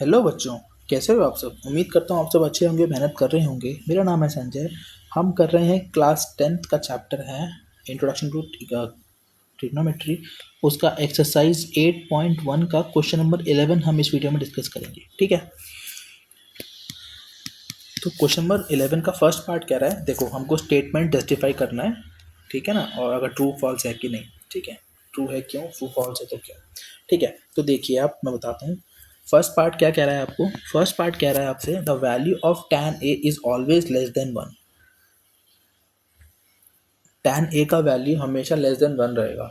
Hello बच्चों, कैसे हो आप सब। उम्मीद करता हूँ आप सब अच्छे होंगे, मेहनत कर रहे होंगे। मेरा नाम है संजय। हम कर रहे हैं क्लास 10th का चैप्टर है इंट्रोडक्शन टू ट्रिग्नोमेट्री। उसका एक्सरसाइज 8.1 का क्वेश्चन नंबर 11 हम इस वीडियो में डिस्कस करेंगे। ठीक है, तो क्वेश्चन नंबर 11 का फर्स्ट पार्ट कह रहा है, देखो हमको स्टेटमेंट जस्टिफाई करना है। ठीक है ना, और अगर ट्रू फॉल्स है कि नहीं। ठीक है, ट्रू है क्यों, ट्रू फॉल्स है तो क्या। ठीक है, तो देखिए आप, मैं बताता हूँ। फर्स्ट पार्ट क्या कह रहा है आपको। फर्स्ट पार्ट कह रहा है आपसे, the value of tan a is always less than 1। tan a का वैल्यू हमेशा लेस देन 1 रहेगा।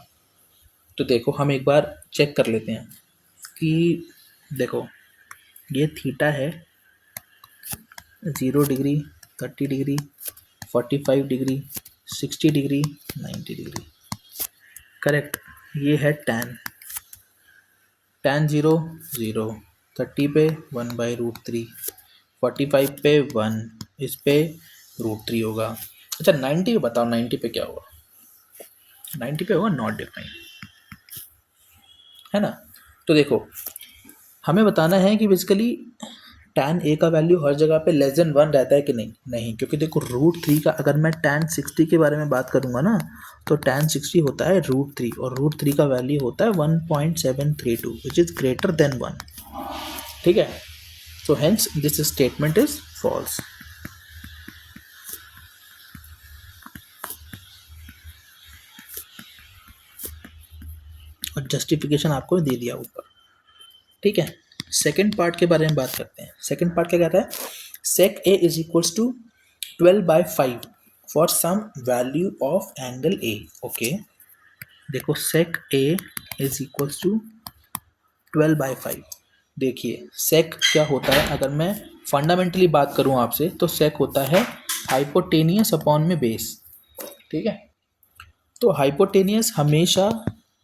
तो देखो हम एक बार चेक कर लेते हैं कि देखो ये थीटा है 0 degree, 30 degree, 45 degree, 60 degree, 90 degree. Correct, ये है tan। tan 0 0, 30 पे 1/√3, 45 पे 1, इस पे √3 होगा। अच्छा 90 पे बताओ, 90 पे क्या होगा। 90 पे होगा नॉट डिफाइंड, है ना। तो देखो हमें बताना है कि बेसिकली tan a का वैल्यू हर जगह पे लेस देन 1 रहता है कि नहीं। नहीं, क्योंकि देखो √3 का, अगर मैं tan 60 के बारे में बात करूंगा ना, तो tan 60 होता है √3 और √3 का वैल्यू होता है 1.732 विच इज ग्रेटर देन 1। ठीक है, so hence this statement is false। और जस्टिफिकेशन आपको दे दिया ऊपर। ठीक है, सेकंड पार्ट के बारे में बात करते हैं। सेकंड पार्ट क्या कहता है, sec a is equals to 12/5 for some value of angle a। Okay, देखो sec a is equals to 12/5। देखिए sec क्या होता है, अगर मैं फंडामेंटली बात करूं आपसे, तो sec होता है हाइपोटेनियस अपॉन में बेस। ठीक है, तो हाइपोटेनियस हमेशा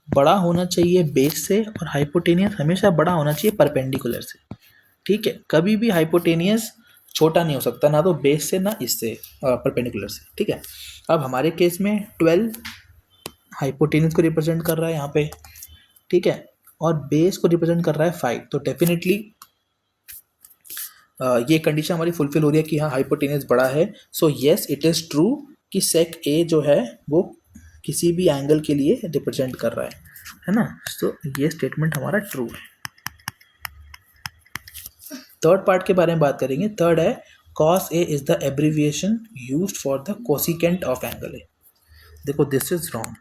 बड़ा होना चाहिए बेस से, और हाइपोटेनियस हमेशा बड़ा होना चाहिए परपेंडिकुलर से। ठीक है, कभी भी हाइपोटेनियस छोटा नहीं हो सकता, ना तो बेस से ना इससे परपेंडिकुलर से। ठीक है, अब हमारे केस में 12 हाइपोटेनियस को रिप्रेजेंट कर रहा है यहाँ पे। ठीक है, और बेस को रिप्रेजेंट कर रहा है 5। तो डेफिनेटली ये कंडीशन हमारी फुलफिल हो रही है कि हाँ हाइपोटेनियस बड़ा है। So yes it is true कि सेक ए जो है वो किसी भी एंगल के लिए रिप्रेजेंट कर रहा है ना। सो ये स्टेटमेंट हमारा ट्रू है। थर्ड पार्ट के बारे में बात करेंगे। थर्ड है, cos a is the abbreviation used for the cosecant of angle A. देखो दिस इज रॉन्ग।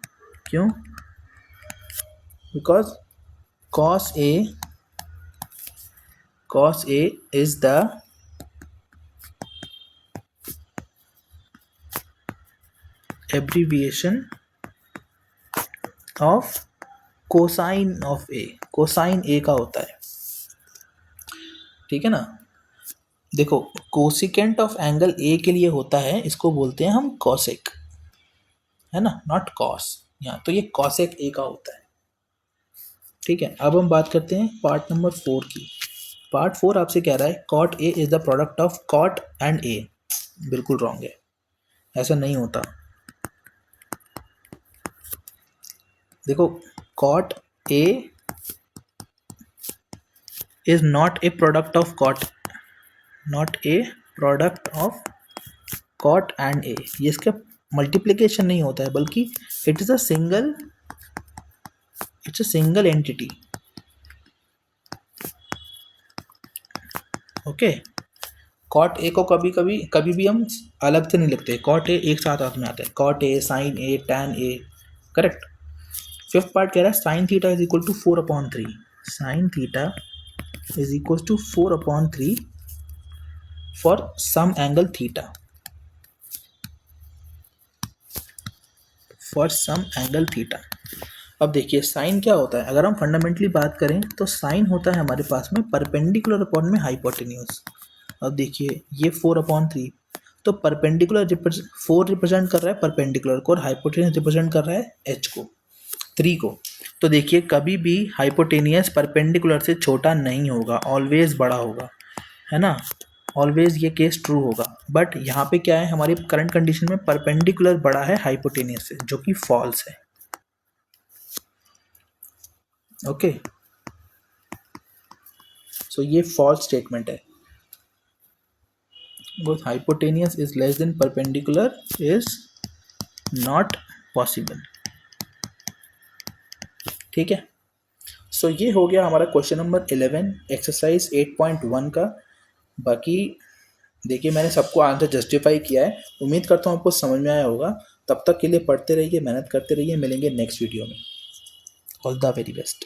क्यों, because cos a is the abbreviation of cosine of A. Cosine A का होता है। ठीक है ना, देखो कोसिकेंट ऑफ एंगल ए के लिए होता है, इसको बोलते हैं हम कॉसेक, है ना, नॉट कॉस। यहाँ तो ये कॉसेक ए का होता है। ठीक है, अब हम बात करते हैं पार्ट नंबर 4 की। पार्ट 4 आपसे कह रहा है cot A is the product of cot and A. बिल्कुल रॉन्ग है, ऐसा नहीं होता। देखो cot A is not a product of cot, not a product of cot and A. ये इसका मल्टीप्लिकेशन नहीं होता है, बल्कि it is a single, it's a single entity. Okay, cot A को कभी भी हम अलग से नहीं लिखते, कॉट ए एक साथ में आता है, cot a, sine a, tan a. Correct. Fifth part कह रहा है sine theta is equal to 4/3। Sine theta is equal to 4/3 for some angle theta, for some angle theta. अब देखिए साइन क्या होता है, अगर हम फंडामेंटली बात करें तो साइन होता है हमारे पास में परपेंडिकुलर अपॉन में हाइपोटेन्यूज। अब देखिए ये 4/3, तो परपेंडिकुलर 4 रिप्रेजेंट कर रहा है परपेंडिकुलर को, और हाइपोटेन्यूज रिप्रेजेंट कर रहा है एच को, 3 को। तो देखिए कभी भी हाइपोटेनियस परपेंडिकुलर से छोटा नहीं होगा, ऑलवेज बड़ा होगा, है ना। ऑलवेज ये केस ट्रू होगा। बट यहाँ पे क्या है, हमारी करंट कंडीशन में परपेंडिकुलर बड़ा है हाइपोटेनियस से, जो कि फॉल्स है। ओके, सो ये फॉल्स स्टेटमेंट है। Both hypotenuse is less than perpendicular is not possible. ठीक है, सो ये हो गया हमारा क्वेश्चन नंबर 11 एक्सरसाइज 8.1 का। बाकी देखिए मैंने सबको आंसर जस्टिफाई किया है, उम्मीद करता हूँ आपको समझ में आया होगा। तब तक के लिए पढ़ते रहिए, मेहनत करते रहिए, मिलेंगे नेक्स्ट वीडियो में। All the very best.